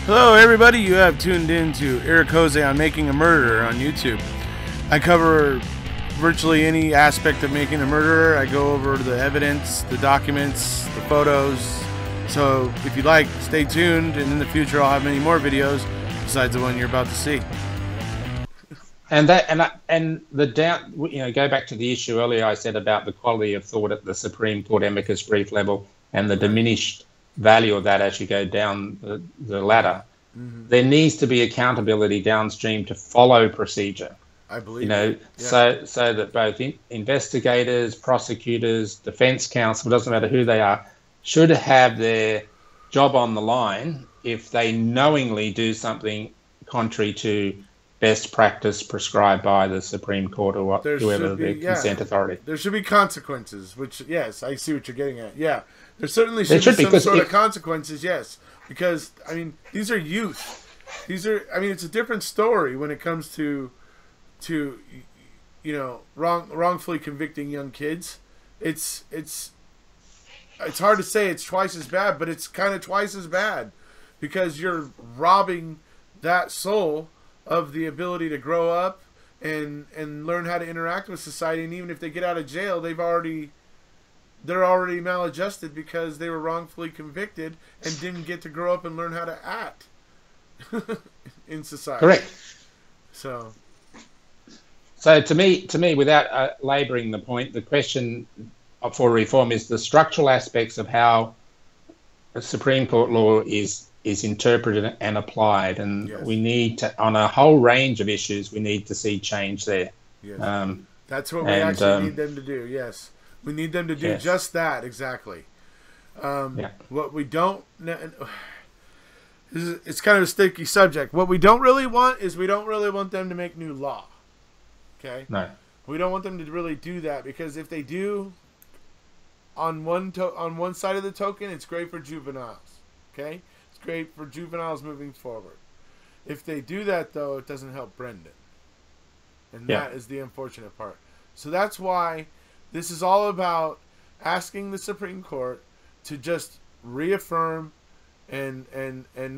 Hello everybody, you have tuned in to Eric Jose on Making a Murderer on YouTube. I cover virtually any aspect of making a murderer. I go over the evidence, the documents, the photos. So if you like, stay tuned, and in the future I'll have many more videos besides the one you're about to see. And the doubt, go back to the issue earlier I said about the quality of thought at the Supreme Court amicus brief level and the diminished value of that as you go down the ladder. Mm-hmm. There needs to be accountability downstream to follow procedure. I believe so that both investigators, prosecutors, defense counsel, doesn't matter who they are, should have their job on the line if they knowingly do something contrary to best practice prescribed by the Supreme Court or whoever the consent authority. There should be consequences, which, yes, I see what you're getting at. Yeah, there certainly should be some sort of consequences, yes. Because, I mean, these are youth. It's a different story when it comes to wrongfully convicting young kids. It's hard to say it's twice as bad, but it's kind of twice as bad because you're robbing that soul of the ability to grow up and learn how to interact with society. And even if they get out of jail, they're already maladjusted because they were wrongfully convicted and didn't get to grow up and learn how to act in society. Correct. So to me, without labouring the point, the question for reform is the structural aspects of how the Supreme Court law is interpreted and applied, and yes, we need to, on a whole range of issues, we need to see change there. Yes. That's what we actually need them to do. Yes, we need them to do just that exactly. What we don't, it's kind of a sticky subject. What we don't really want is we don't really want them to make new law. Okay. No. We don't want them to really do that, because if they do, on one side of the token, it's great for juveniles. Okay. Great for juveniles moving forward. If they do that, though, it doesn't help Brendan. And that is the unfortunate part. So that's why this is all about asking the Supreme Court to just reaffirm and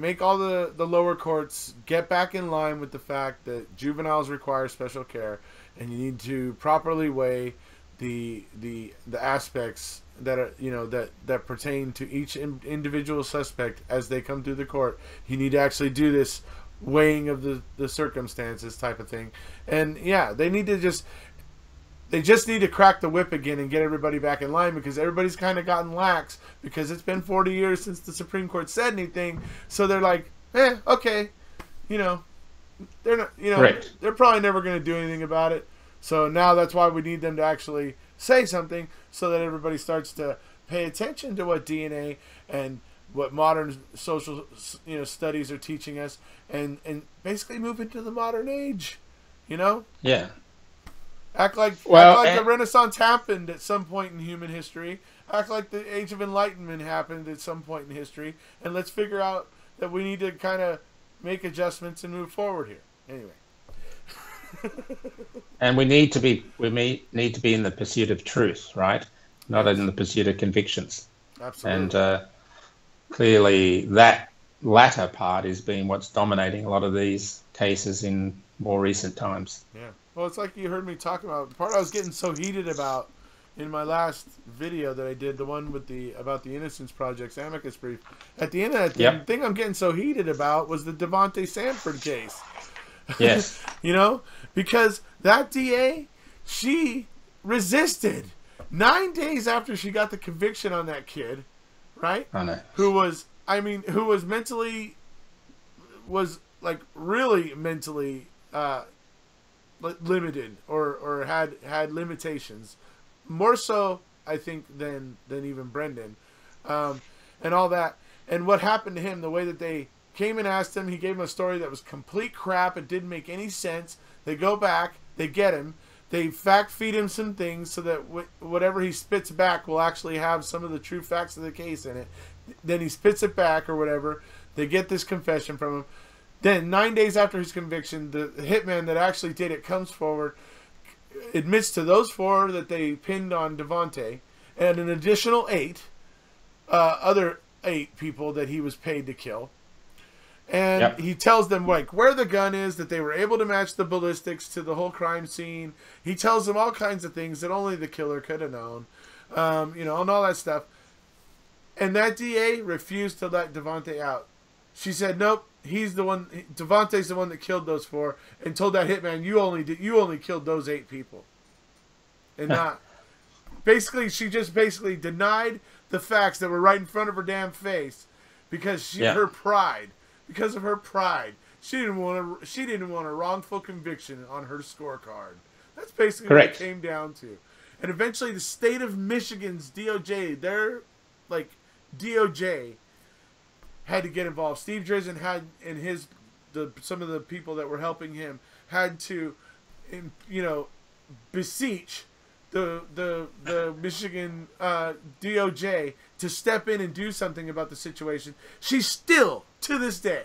make all the lower courts get back in line with the fact that juveniles require special care, and you need to properly weigh the aspects that are that pertain to each individual suspect as they come through the court. You need to actually do this weighing of the circumstances type of thing. And they just need to crack the whip again and get everybody back in line, because everybody's kind of gotten lax because it's been 40 years since the Supreme Court said anything. So they're like, okay, they're not, they're probably never going to do anything about it. So now that's why we need them to actually say something, so that everybody starts to pay attention to what DNA and what modern social studies are teaching us, and basically move into the modern age. Yeah. Act like the Renaissance happened at some point in human history. Act like the Age of Enlightenment happened at some point in history, and let's figure out that we need to kind of make adjustments and move forward here. Anyway. And we need to be in the pursuit of truth, right? Not in the pursuit of convictions. Absolutely. And clearly that latter part is being what's dominating a lot of these cases in more recent times. Yeah. Well, it's like you heard me talk about. The part I was getting so heated about in my last video that I did, the one with about the Innocence Project's amicus brief. At the end of that, the thing I'm getting so heated about was the Devante Sanford case. Yes. Because that DA, she resisted 9 days after she got the conviction on that kid, right? I know. Who was really mentally limited or had limitations, more so I think than even Brendan, and all that. And what happened to him, the way that they came and asked him, he gave him a story that was complete crap. It didn't make any sense. They go back, they get him, they fact feed him some things so that whatever he spits back will actually have some of the true facts of the case in it. Then he spits it back or whatever. They get this confession from him. Then 9 days after his conviction, the hitman that actually did it comes forward, admits to those 4 that they pinned on Devante, and an additional 8 other 8 people that he was paid to kill. And he tells them like where the gun is, that they were able to match the ballistics to the whole crime scene. He tells them all kinds of things that only the killer could have known, and all that stuff. And that DA refused to let Devante out. She said, "Nope, he's the one. Devante's the one that killed those 4," and told that hitman, "You only killed those 8 people, and not." Basically, she just denied the facts that were right in front of her damn face because her pride. Because of her pride, she didn't want a wrongful conviction on her scorecard. That's basically what it came down to. And eventually, the state of Michigan's DOJ, DOJ, had to get involved. Steve Drizzen had, and some of the people that were helping him had to, beseech the Michigan DOJ to step in and do something about the situation. She's still, to this day,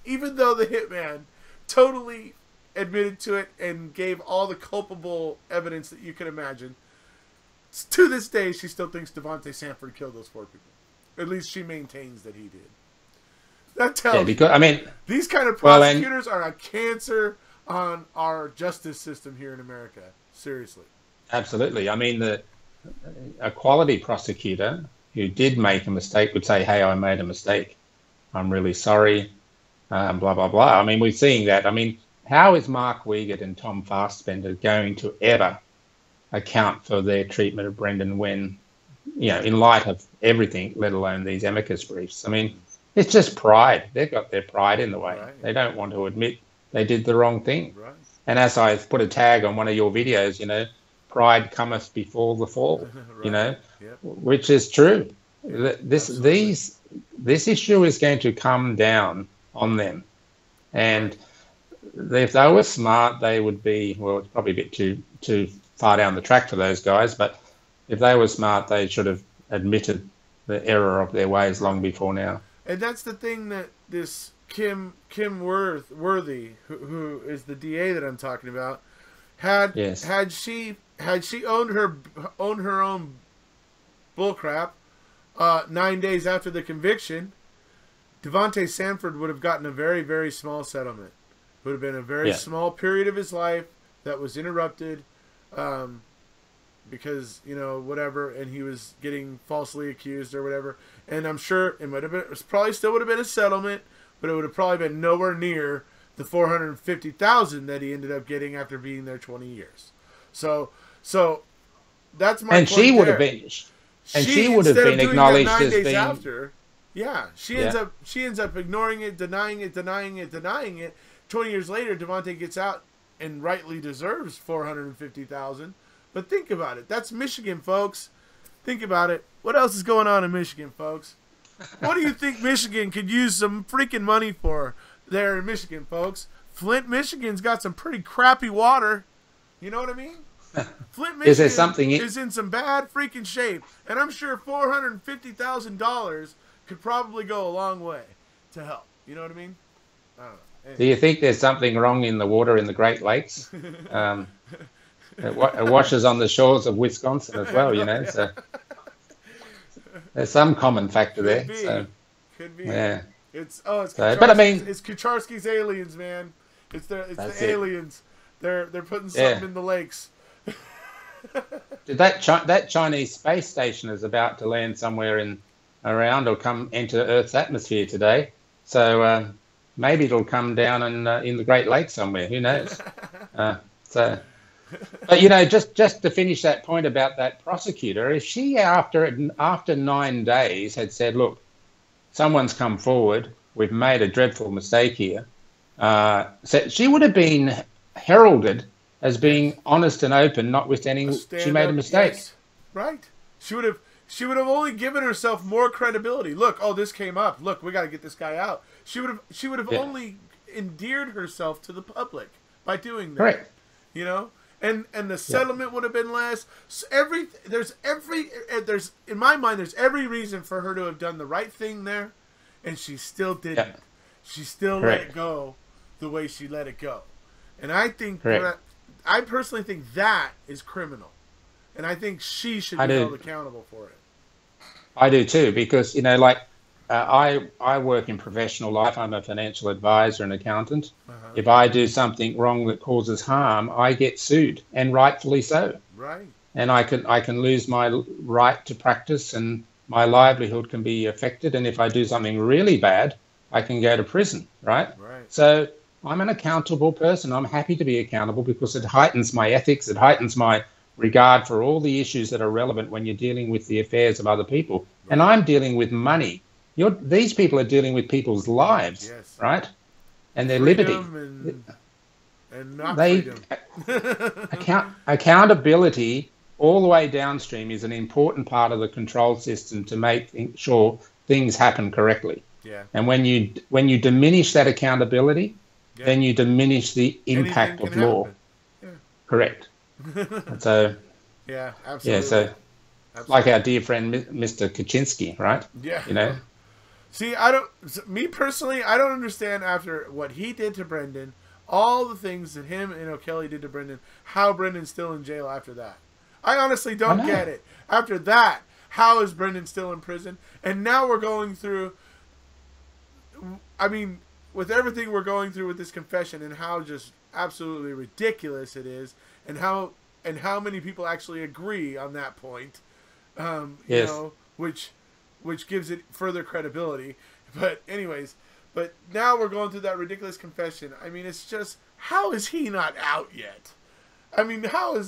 even though the hitman totally admitted to it and gave all the culpable evidence that you can imagine, to this day, she still thinks Devante Sanford killed those 4 people. At least she maintains that he did. That tells these kind of prosecutors are a cancer on our justice system here in America. Seriously. Absolutely. I mean, a quality prosecutor who did make a mistake would say, "Hey, I made a mistake. I'm really sorry." Blah, blah, blah. I mean, we're seeing that. I mean, how is Mark Wiegert and Tom Fassbender going to ever account for their treatment of Brendan when, in light of everything, let alone these amicus briefs? I mean, it's just pride. They've got their pride in the way. Right. They don't want to admit they did the wrong thing. Right. And as I put a tag on one of your videos, pride cometh before the fall, right. Which is true. This issue is going to come down on them. And if they were smart, they would be, well, it's probably a bit too far down the track for those guys, but if they were smart, they should have admitted the error of their ways long before now. And that's the thing that this Kim Worthy, who is the DA that I'm talking about, had she owned her own bullcrap 9 days after the conviction, Devante Sanford would have gotten a very, very small settlement. It would have been a very small period of his life that was interrupted because, whatever, and he was getting falsely accused or whatever. And I'm sure it probably still would have been a settlement, but it would have probably been nowhere near the $450,000 that he ended up getting after being there 20 years. So that's my point. She would have been acknowledged as being after. Yeah, she ends up ignoring it, denying it. 20 years later, Devante gets out and rightly deserves $450,000. But think about it. That's Michigan, folks. Think about it. What else is going on in Michigan, folks? What do you think Michigan could use some freaking money for there in Michigan, folks? Flint, Michigan's got some pretty crappy water. You know what I mean? Flint, Michigan is in some bad freaking shape. And I'm sure $450,000 could probably go a long way to help. You know what I mean? I don't know. Anyway. Do you think there's something wrong in the water in the Great Lakes? It washes on the shores of Wisconsin as well, So there's some common factor there. Could be. Yeah. It's Kucharski's aliens, man. It's the aliens. They're putting something in the lakes. That Chinese space station is about to land somewhere around or come enter Earth's atmosphere today. So maybe it'll come down in the Great Lakes somewhere. Who knows? But just to finish that point about that prosecutor, if she after 9 days had said, "Look, someone's come forward, we've made a dreadful mistake here," so she would have been heralded as being honest and open, notwithstanding she made a mistake. Yes. Right. She would have only given herself more credibility. Look, this came up. Look, we got to get this guy out. She would have only endeared herself to the public by doing that. Correct. And the settlement would have been less. In my mind, there's every reason for her to have done the right thing there, and she still didn't. Yeah. She still let it go the way she let it go. And I think I personally think that is criminal, and I think she should be held accountable for it. I do too, because I work in professional life. I'm a financial advisor and accountant. If I do something wrong that causes harm, I get sued, and rightfully so. Right. And I can lose my right to practice, and my livelihood can be affected. And if I do something really bad, I can go to prison, right? Right. So I'm an accountable person. I'm happy to be accountable because it heightens my ethics. It heightens my regard for all the issues that are relevant when you're dealing with the affairs of other people. Right. And I'm dealing with money. These people are dealing with people's lives, yes. Right? And their liberty. And not freedom. Accountability all the way downstream is an important part of the control system to make sure things happen correctly. Yeah. And when you diminish that accountability, then you diminish the impact of law. Yeah. Correct. So. Yeah, absolutely. Yeah, so like our dear friend Mr. Kaczynski, right? Yeah. You know. See, me personally, I don't understand after what he did to Brendan, all the things that him and O'Kelly did to Brendan, how Brendan's still in jail after that. I honestly don't get it. After that, how is Brendan still in prison? And now we're going through, I mean, with everything we're going through with this confession and how just absolutely ridiculous it is, and how many people actually agree on that point, yes. You know, which gives it further credibility. But anyways, but now we're going through that ridiculous confession. I mean, it's just, how is he not out yet? I mean, how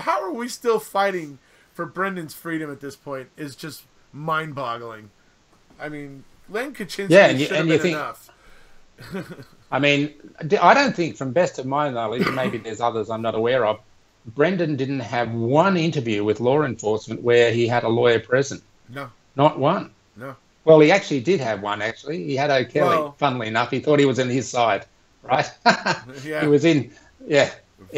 are we still fighting for Brendan's freedom at this point is just mind-boggling. I mean, Len Kaczynski should have been enough. I mean, I don't think, from best of my knowledge, maybe there's others I'm not aware of, Brendan didn't have one interview with law enforcement where he had a lawyer present. No. Not one. No. Well, he actually did have one, actually. He had O'Kelly, funnily enough. He thought he was on his side, right? Yeah. He was in, yeah.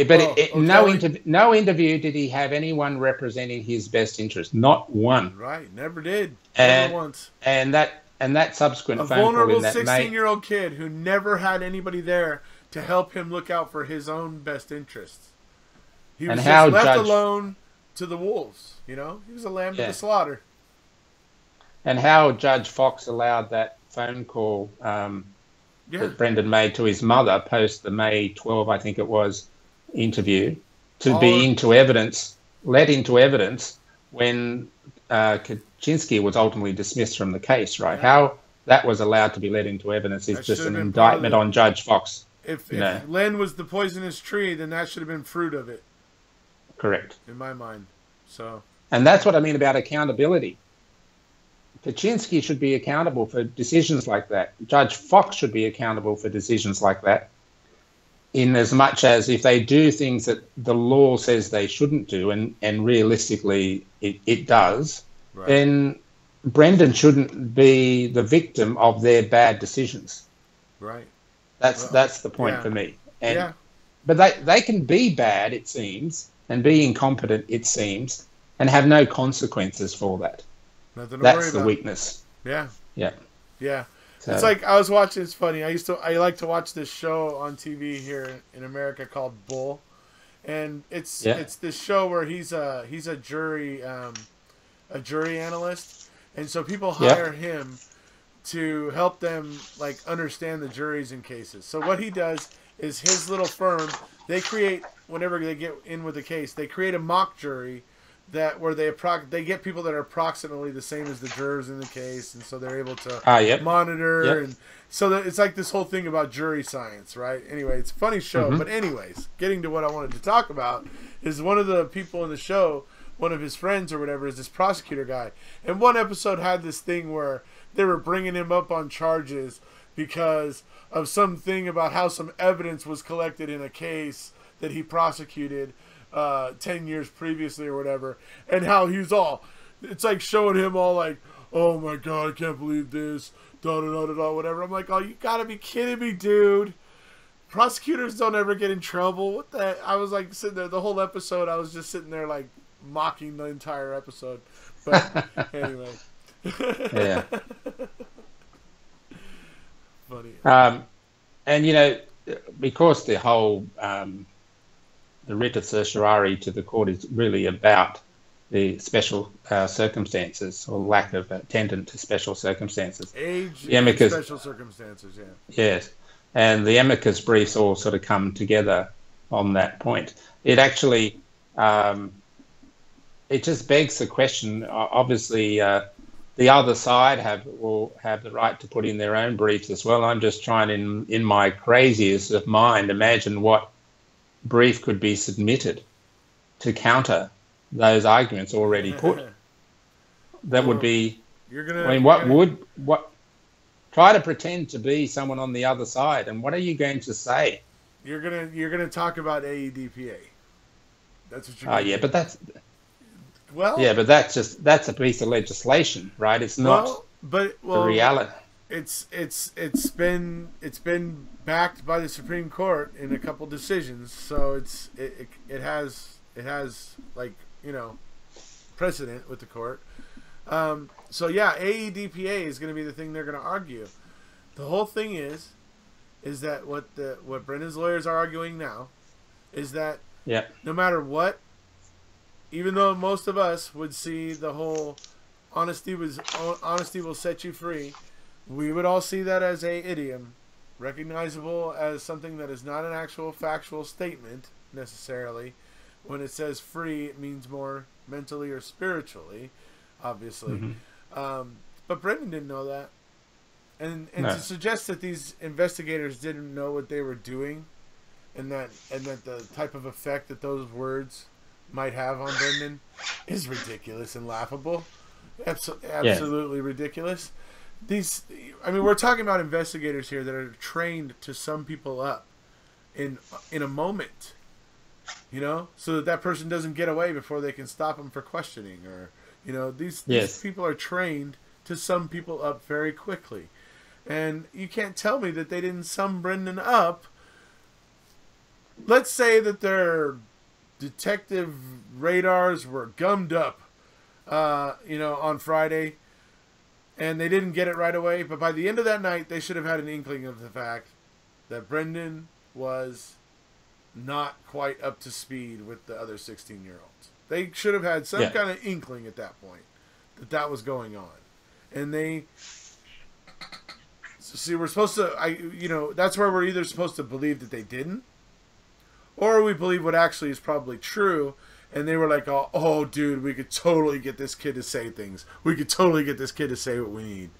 But no interview did he have anyone representing his best interest. Not one. Right. Never did. Never once. And that subsequent phone call in that vulnerable 16-year-old kid who never had anybody there to help him look out for his own best interests. He was just left alone to the wolves, you know? He was a lamb to the slaughter. And how Judge Fox allowed that phone call that Brendan made to his mother post the May 12, I think it was, interview to be let into evidence when Kaczynski was ultimately dismissed from the case, right? Yeah. How that was allowed to be let into evidence is just an indictment on Judge Fox. If Len was the poisonous tree, then that should have been fruit of it. Correct. In my mind. So. And that's what I mean about accountability. Kaczynski should be accountable for decisions like that. Judge Fox should be accountable for decisions like that, in as much as if they do things that the law says they shouldn't do, and realistically it does, then Brendan shouldn't be the victim of their bad decisions. Right. That's the point for me. But they can be bad, it seems, and be incompetent, it seems, and have no consequences for that. That's the weakness. Yeah. Yeah. Yeah. So. It's like I was watching. It's funny. I like to watch this show on TV here in America called Bull, and it's this show where he's a jury analyst, and so people hire him to help them like understand the juries in cases. So what he does is his little firm, they create, whenever they get in with a case, they create a mock jury where they get people that are approximately the same as the jurors in the case, and so they're able to monitor, and so that it's like this whole thing about jury science, right? Anyway, it's a funny show, but anyways, getting to what I wanted to talk about is one of the people in the show, one of his friends or whatever, is this prosecutor guy, and one episode had this thing where they were bringing him up on charges because of something about how some evidence was collected in a case that he prosecuted 10 years previously or whatever, and how he's it's like showing him all like, oh my god, I can't believe this, whatever. I'm like, oh, you gotta be kidding me, dude. Prosecutors don't ever get in trouble. What the? I was like sitting there the whole episode. I was just sitting there like mocking the entire episode. But anyway. Yeah. Funny. And you know, because the whole the writ of certiorari to the court is really about the special circumstances or lack of attendant to special circumstances. Age The Amicus, and special circumstances, yeah. yes. And the Amicus briefs all sort of come together on that point. It actually, it just begs the question, obviously, the other side will have the right to put in their own briefs as well. I'm just trying in my craziest of mind, imagine what brief could be submitted to counter those arguments already put. That would be, try to pretend to be someone on the other side, and what are you going to say? You're gonna talk about AEDPA. That's what you're. Oh yeah, but that's. Well. Yeah, but that's a piece of legislation, right? It's not the reality. It's been backed by the Supreme Court in a couple decisions, so it has like, you know, precedent with the court. So yeah, AEDPA is going to be the thing they're going to argue. The whole thing is that what Brendan's lawyers are arguing now is that no matter what, even though most of us would see the whole honesty will set you free, we would all see that as a idiom, recognizable as something that is not an actual factual statement necessarily. When it says free, it means more mentally or spiritually, obviously. Mm-hmm. But Brendan didn't know that. And to suggest that these investigators didn't know what they were doing and that the type of effect that those words might have on Brendan is ridiculous and laughable. Absolutely ridiculous. We're talking about investigators here that are trained to sum people up in a moment, you know, so that person doesn't get away before they can stop them for questioning, or, you know, these people are trained to sum people up very quickly, and you can't tell me that they didn't sum Brendan up. Let's say that their detective radars were gummed up, on Friday, and they didn't get it right away. But by the end of that night, they should have had an inkling of the fact that Brendan was not quite up to speed with the other 16-year-olds. They should have had some kind of inkling at that point that was going on. And we're supposed to, that's where we're either supposed to believe that they didn't, or we believe what actually is probably true, and they were like, oh, dude, we could totally get this kid to say things. We could totally get this kid to say what we need.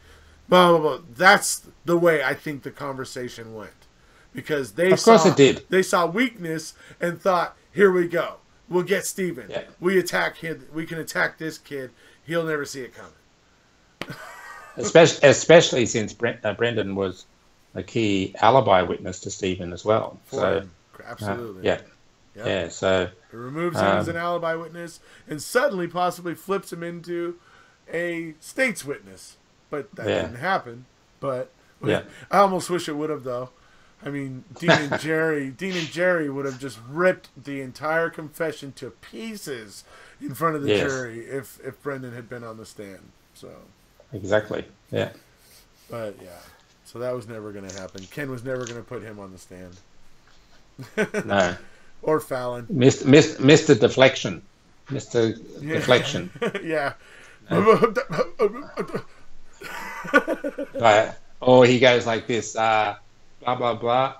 Blah, blah, blah. That's the way I think the conversation went. Because they saw weakness and thought, here we go. We'll get Steven. Yeah. We attack him. We can attack this kid. He'll never see it coming. Especially since Brendan was a key alibi witness to Steven as well. Absolutely. So it removes him as an alibi witness and suddenly possibly flips him into a state's witness. But that didn't happen. But I almost wish it would have, though. I mean, Dean and Jerry would have just ripped the entire confession to pieces in front of the jury if Brendan had been on the stand. So exactly. Yeah. But so that was never going to happen. Ken was never going to put him on the stand. No. Or Fallon. Mr. Deflection. Mr. Deflection. Yeah. Or he goes like this, blah, blah, blah.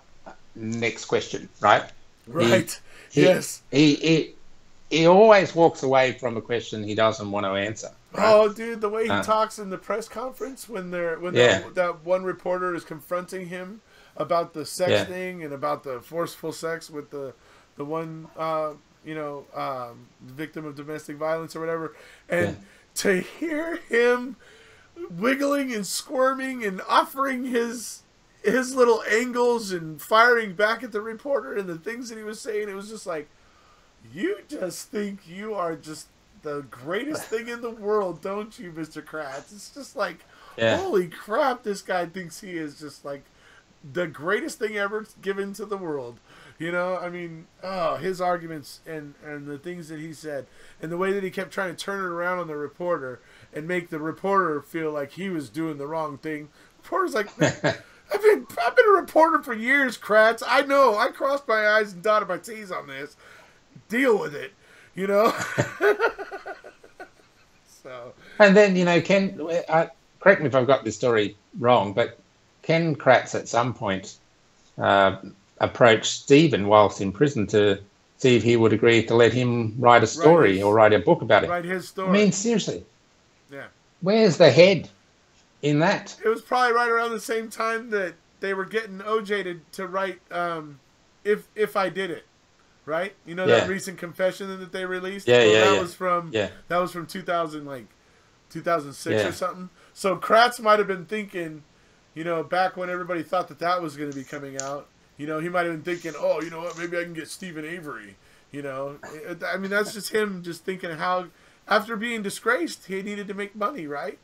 Next question, right? Right. He always walks away from a question he doesn't want to answer. Right? Oh, dude, the way he talks in the press conference when that one reporter is confronting him about the sex thing and about the forceful sex with the one victim of domestic violence or whatever, and to hear him wiggling and squirming and offering his little angles and firing back at the reporter and the things that he was saying, it was just like, you just think you are just the greatest thing in the world, don't you, Mr. Kratz? It's just like, holy crap, this guy thinks he is just like the greatest thing ever given to the world. You know, I mean, his arguments and the things that he said and the way that he kept trying to turn it around on the reporter and make the reporter feel like he was doing the wrong thing. The reporter's like, I've been a reporter for years, Kratz. I know. I crossed my I's and dotted my T's on this. Deal with it, you know? So, And then, Ken, correct me if I've got this story wrong, but Ken Kratz at some point approached Stephen whilst in prison to see if he would agree to let him write a story or write a book about it. Write his story. I mean, seriously. Yeah. Where's the head in that? It was probably right around the same time that they were getting OJ to write If I Did It. Right? You know that recent confession that they released? That was from 2006 or something. So Kratz might have been thinking, back when everybody thought that was going to be coming out, he might have been thinking, oh, you know what, maybe I can get Stephen Avery. I mean, that's just him just thinking how, after being disgraced, he needed to make money, right?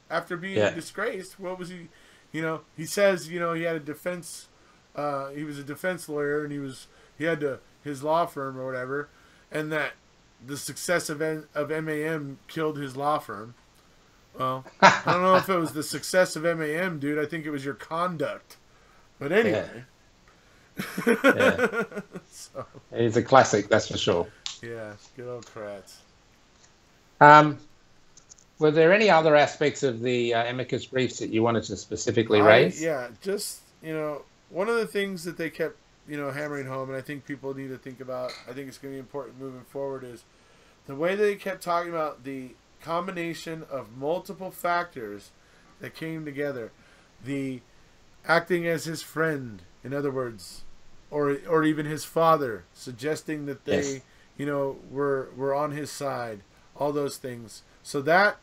After being disgraced, what was he, he says, he had a defense, he was a defense lawyer, and he had his law firm or whatever, and that the success of MAM killed his law firm. Well, I don't know if it was the success of MAM, dude. I think it was your conduct. But anyway. So. He's a classic, that's for sure. Yeah, good old Kratz. Were there any other aspects of the Amicus briefs that you wanted to specifically raise? Yeah, just, one of the things that they kept hammering home, and I think people need to think about, I think it's going to be important moving forward, is the way they kept talking about the combination of multiple factors that came together. The acting as his friend, in other words, or even his father, suggesting that they, were on his side, all those things. So that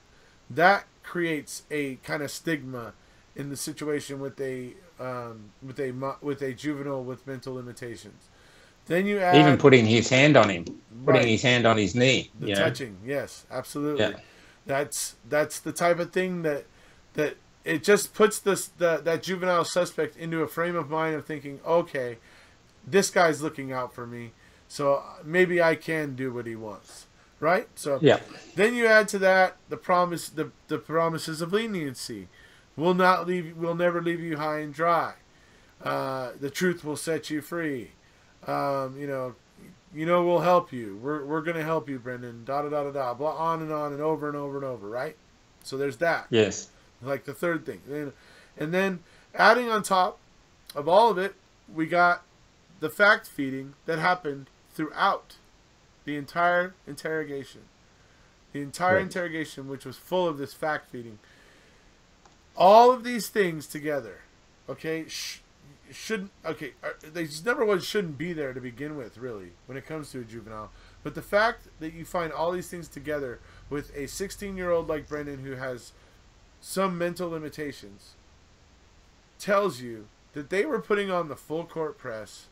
creates a kind of stigma in the situation with a juvenile with mental limitations. Then you add even putting his hand on him, putting his hand on his knee, the touching. Yes, absolutely. Yeah. That's the type of thing that it just puts that juvenile suspect into a frame of mind of thinking, okay, this guy's looking out for me, so maybe I can do what he wants, right? So then you add to that the promises of leniency. We'll never leave you high and dry. The truth will set you free. We'll help you. We're going to help you, Brendan. Da da da da da. Blah, on and over and over and over. Right? So there's that. Yes. Like the third thing, and then adding on top of all of it, we got the fact feeding that happened throughout the entire interrogation. The entire interrogation, which was full of this fact feeding. All of these things together, okay, these number one shouldn't be there to begin with, really, when it comes to a juvenile. But the fact that you find all these things together with a 16-year-old like Brendan who has some mental limitations tells you that they were putting on the full court press.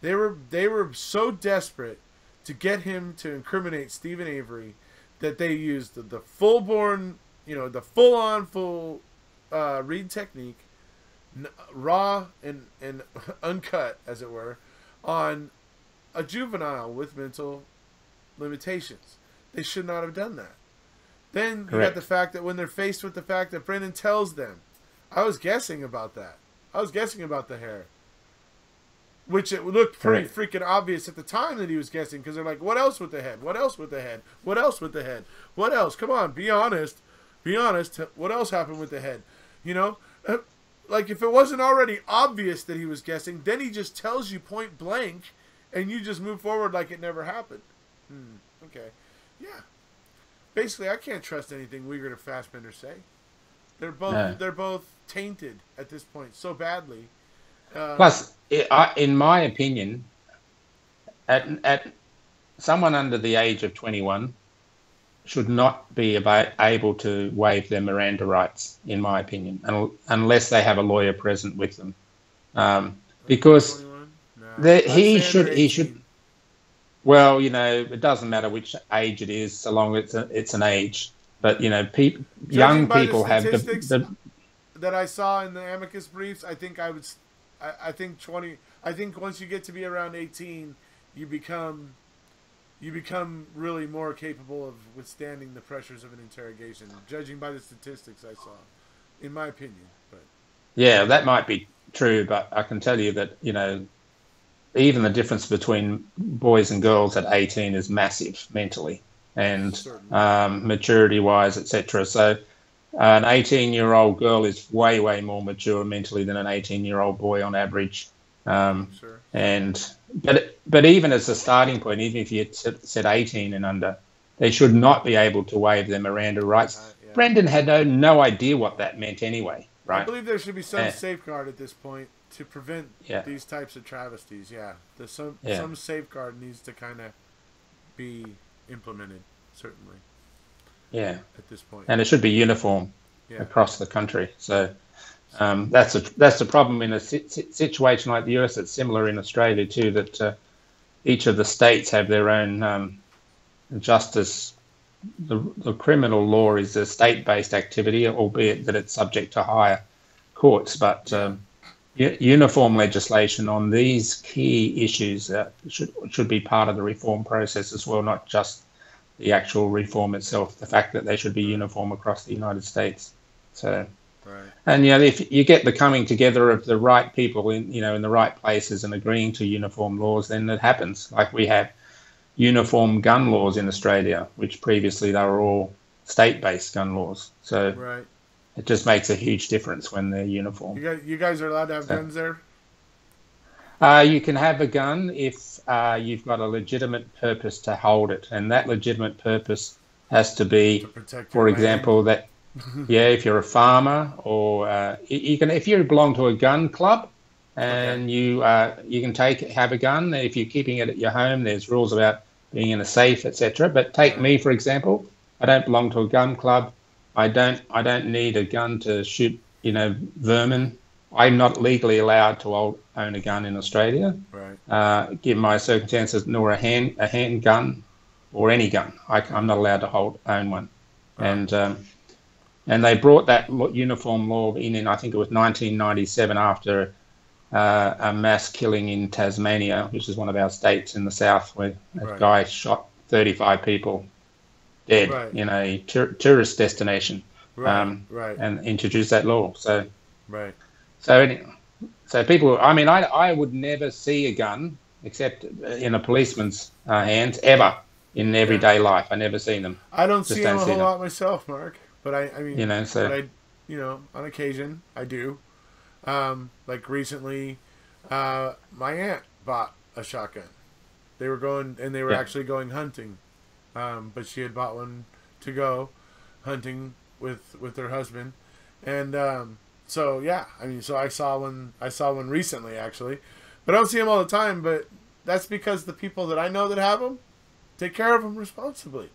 They were so desperate to get him to incriminate Stephen Avery that they used the full-born, the full read technique, raw and uncut, as it were, on a juvenile with mental limitations. They should not have done that. Then you got the fact that when they're faced with the fact that Brendan tells them, I was guessing about that. I was guessing about the hair. Which it looked pretty freaking obvious at the time that he was guessing, because they're like, what else with the head? What else with the head? What else with the head? What else? Come on, be honest. Be honest. What else happened with the head? Like if it wasn't already obvious that he was guessing, then he just tells you point blank, and you just move forward like it never happened. Okay. Yeah. Basically, I can't trust anything Wiegert or Fassbender say. They're both tainted at this point so badly. Plus, in my opinion, at someone under the age of 21 should not be able to waive their Miranda rights, in my opinion, unless they have a lawyer present with them, because he should. Well, it doesn't matter which age it is, so long as it's an age. But young people have the that I saw in the Amicus briefs. I think once you get to be around 18, you become really more capable of withstanding the pressures of an interrogation, judging by the statistics I saw, in my opinion. But yeah, that might be true, but I can tell you that even the difference between boys and girls at 18 is massive mentally. and maturity-wise, etc. So an 18-year-old girl is way, way more mature mentally than an 18-year-old boy on average. But even as a starting point, even if you said 18 and under, they should not be able to waive their Miranda rights. Brendan had no idea what that meant anyway, right? I believe there should be some safeguard at this point to prevent these types of travesties. There's some safeguard needs to kind of be implemented, certainly. Yeah. At this point. And it should be uniform across the country. So that's the problem in a situation like the US. It's similar in Australia too, that each of the states have their own justice. The criminal law is a state-based activity, albeit that it's subject to higher courts. But uniform legislation on these key issues should be part of the reform process as well, not just the actual reform itself. The fact that they should be uniform across the United States. So, and if you get the coming together of the right people in the right places and agreeing to uniform laws, then it happens. Like we have uniform gun laws in Australia, which previously they were all state-based gun laws. So it just makes a huge difference when they're uniform. You guys are allowed to have guns there? You can have a gun if you've got a legitimate purpose to hold it, and that legitimate purpose has to be, for example, that if you're a farmer, or you can, if you belong to a gun club, and you can have a gun. If you're keeping it at your home, there's rules about being in a safe, etc. But take me, for example. I don't belong to a gun club. I don't need a gun to shoot vermin. I'm not legally allowed to own a gun in Australia, given my circumstances, nor a handgun or any gun. I'm not allowed to own one. And they brought that uniform law in I think it was 1997, after a mass killing in Tasmania, which is one of our states in the south, where a guy shot 35 people dead in a tourist destination, and introduced that law. So people, I mean, I would never see a gun except in a policeman's hands ever in everyday life. I never seen them. I don't see them a whole lot myself, Mark. But I mean, on occasion I do. Like recently, my aunt bought a shotgun. They were actually going hunting, but she had bought one to go hunting with her husband, and so I saw one recently actually, but I don't see them all the time. But that's because the people that I know that have them take care of them responsibly.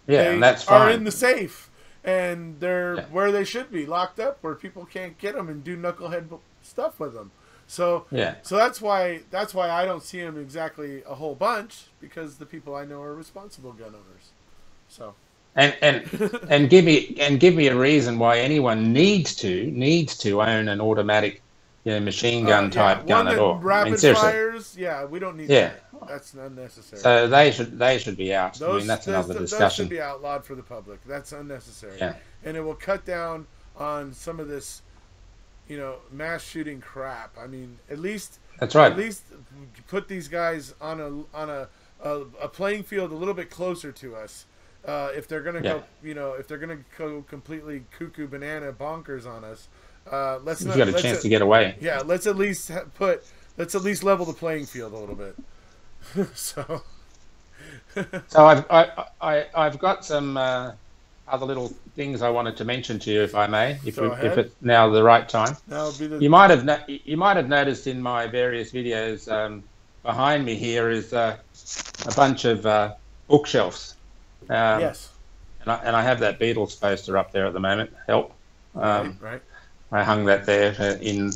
And that's fine. Are in the safe. And they're where they should be, locked up, where people can't get them and do knucklehead stuff with them. So that's why I don't see them exactly a whole bunch, because the people I know are responsible gun owners. So and give me a reason why anyone needs to own an automatic machine gun type gun at all. Rapid fires, we don't need that. That's unnecessary. So they should be out. That's another discussion. Those should be outlawed for the public. That's unnecessary. Yeah. And it will cut down on some of this, mass shooting crap. I mean, at least that's right. At least put these guys on a playing field a little bit closer to us. If they're gonna go, if they're gonna go completely cuckoo banana bonkers on us, let's not. You got a chance to get away. Yeah, let's at least level the playing field a little bit. So I've got some other little things I wanted to mention to you, if I may, if it's now the right time. You might have noticed in my various videos, behind me here is a bunch of bookshelves. Yes. And I have that Beatles poster up there at the moment. Help. Right. I hung that there in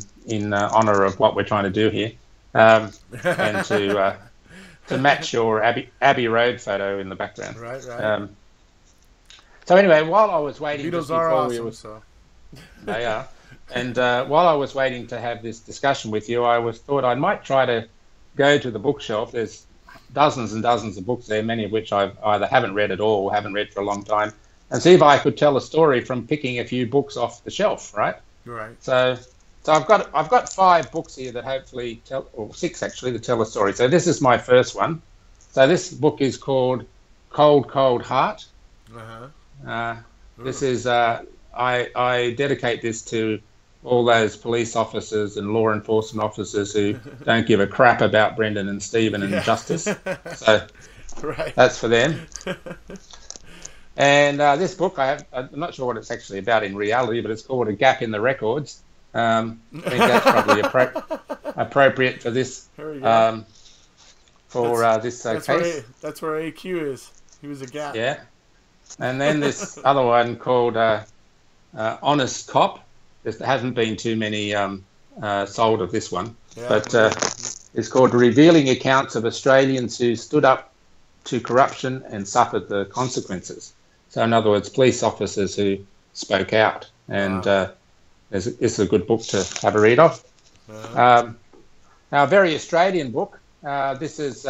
honor of what we're trying to do here, and to match your Abbey Road photo in the background. Right. So anyway, while I was waiting, Beatles are awesome. So they are, and while I was waiting to have this discussion with you, thought I might try to go to the bookshelf. There's dozens and dozens of books there, many of which I either haven't read at all or haven't read for a long time, and see if I could tell a story from picking a few books off the shelf. Right. So I've got 5 books here that hopefully tell, or 6 actually, that tell a story. So this is my first one. So this book is called Cold, Cold Heart. Uh-huh. This is, I dedicate this to all those police officers and law enforcement officers who don't give a crap about Brendan and Stephen and justice. So that's for them. And this book, I'm not sure what it's actually about in reality, but it's called A Gap in the Records. I think that's probably appropriate for this case. That's where AQ is. He was a gap. Yeah. And then this other one called Honest Cop. There hasn't been too many sold of this one, but it's called Revealing Accounts of Australians Who Stood Up to Corruption and Suffered the Consequences. So in other words, police officers who spoke out. And it's a good book to have a read of. Now, a very Australian book. This is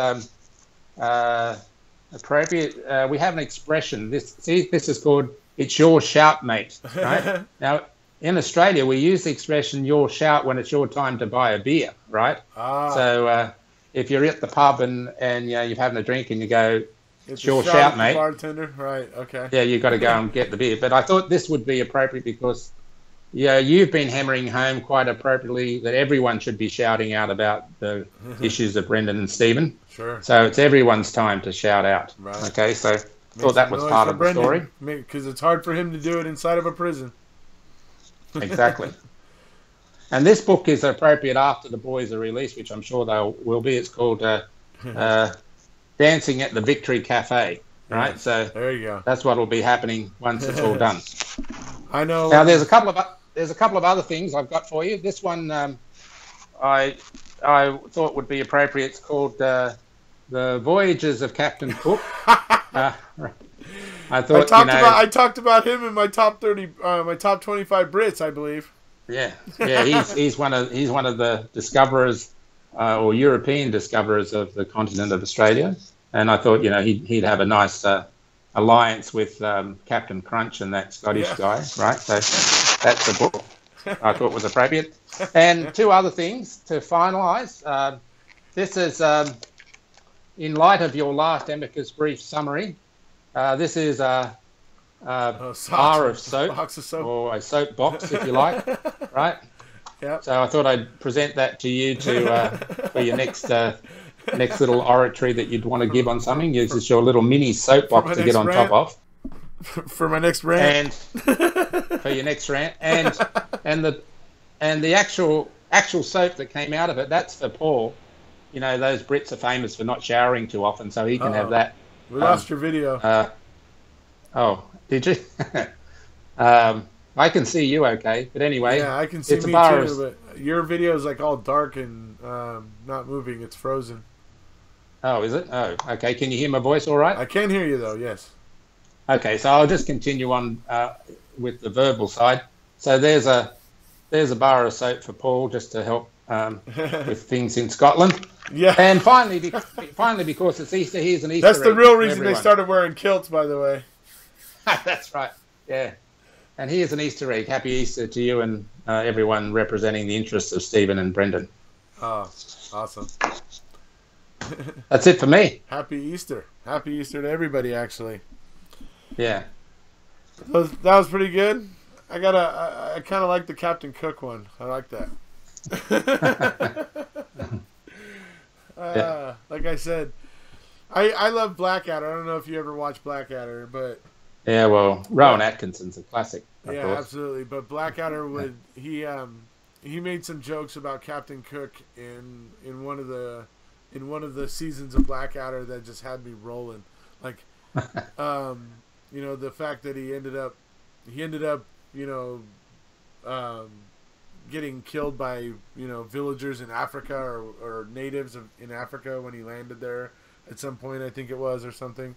appropriate. We have an expression. This is called "It's your shout, mate." Right? Now, in Australia, we use the expression "your shout" when it's your time to buy a beer, right? So if you're at the pub and you're having a drink and you go, "It's your shout, mate," bartender, right? Okay. Yeah, you've got to go and get the beer. But I thought this would be appropriate because you've been hammering home quite appropriately that everyone should be shouting out about the issues of Brendan and Stephen. Sure. So it's everyone's time to shout out. Right. Okay, so I thought that was part of the story. Because it's hard for him to do it inside of a prison. Exactly. And this book is appropriate after the boys are released, which I'm sure they will be. It's called Dancing at the Victory Cafe. Right. Yeah, so there you go. That's what will be happening once it's all done. I know. Now there's a couple of other things I've got for you. This one I thought would be appropriate. It's called The Voyages of Captain Cook. I talked about him in my top 30, my top 25 Brits, I believe. Yeah. He's one of the discoverers or European discoverers of the continent of Australia, and I thought he'd have a nice alliance with Captain Crunch and that Scottish guy, right? So that's a book I thought was appropriate. And two other things to finalise. This is in light of your last Amicus brief summary. This is a bar of soap, box of soap, or a soap box, if you like, right? Yep. So I thought I'd present that to you for your next little oratory that you'd want to give on something. This is your little mini soap box to get on top of. For my next rant. And for your next rant, and the actual soap that came out of it, that's for Paul. Those Brits are famous for not showering too often, so he can have that. We lost your video. Did you? I can see you okay, but anyway. Yeah, I can see me too, but your video is like all dark and not moving. It's frozen. Oh, is it? Oh, okay. Can you hear my voice all right? I can hear you, though, yes. Okay, so I'll just continue on with the verbal side. So there's a bar of soap for Paul just to help with things in Scotland. Yeah. And finally, because it's Easter, here's an Easter egg. That's the real reason they started wearing kilts, by the way. That's right. Yeah. And here's an Easter egg. Happy Easter to you and everyone representing the interests of Stephen and Brendan. Oh, awesome. That's it for me. Happy Easter. Happy Easter to everybody, actually. Yeah. That was pretty good. I kind of like the Captain Cook one. I like that. Like I said, I love Blackadder. I don't know if you ever watched Blackadder, but yeah, well, Rowan Atkinson's a classic. Of course. Absolutely. But Blackadder he made some jokes about Captain Cook in one of the seasons of Blackadder that just had me rolling. Like, the fact that he ended up getting killed by villagers in Africa or natives in Africa when he landed there at some point, I think it was, or something.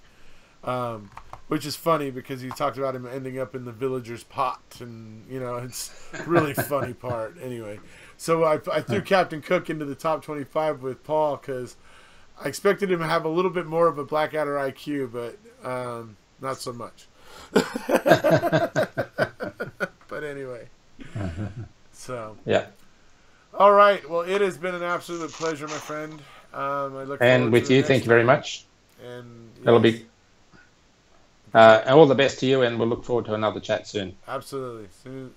Which is funny because he talked about him ending up in the villager's pot, and it's a really funny part. Anyway, so I threw Captain Cook into the top 25 with Paul because I expected him to have a little bit more of a Blackadder IQ, but not so much. But anyway, so yeah. All right. Well, it has been an absolute pleasure, my friend. I look and with you, thank you very much. And that'll be All the best to you, and we'll look forward to another chat soon. Absolutely. Soon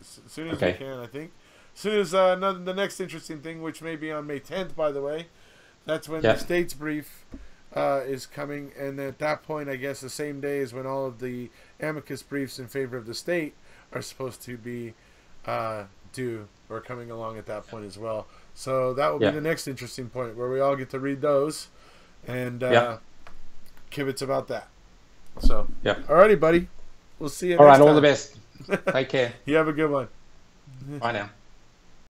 as we can, I think. As soon as the next interesting thing, which may be on May 10th, by the way, that's when the state's brief is coming. And at that point, I guess the same day is when all of the amicus briefs in favor of the state are supposed to be due or coming along at that point as well. So that will be the next interesting point where we all get to read those and kibitz about that. So, alrighty, buddy. We'll see you next time. All the best. Take care. You have a good one. Bye now.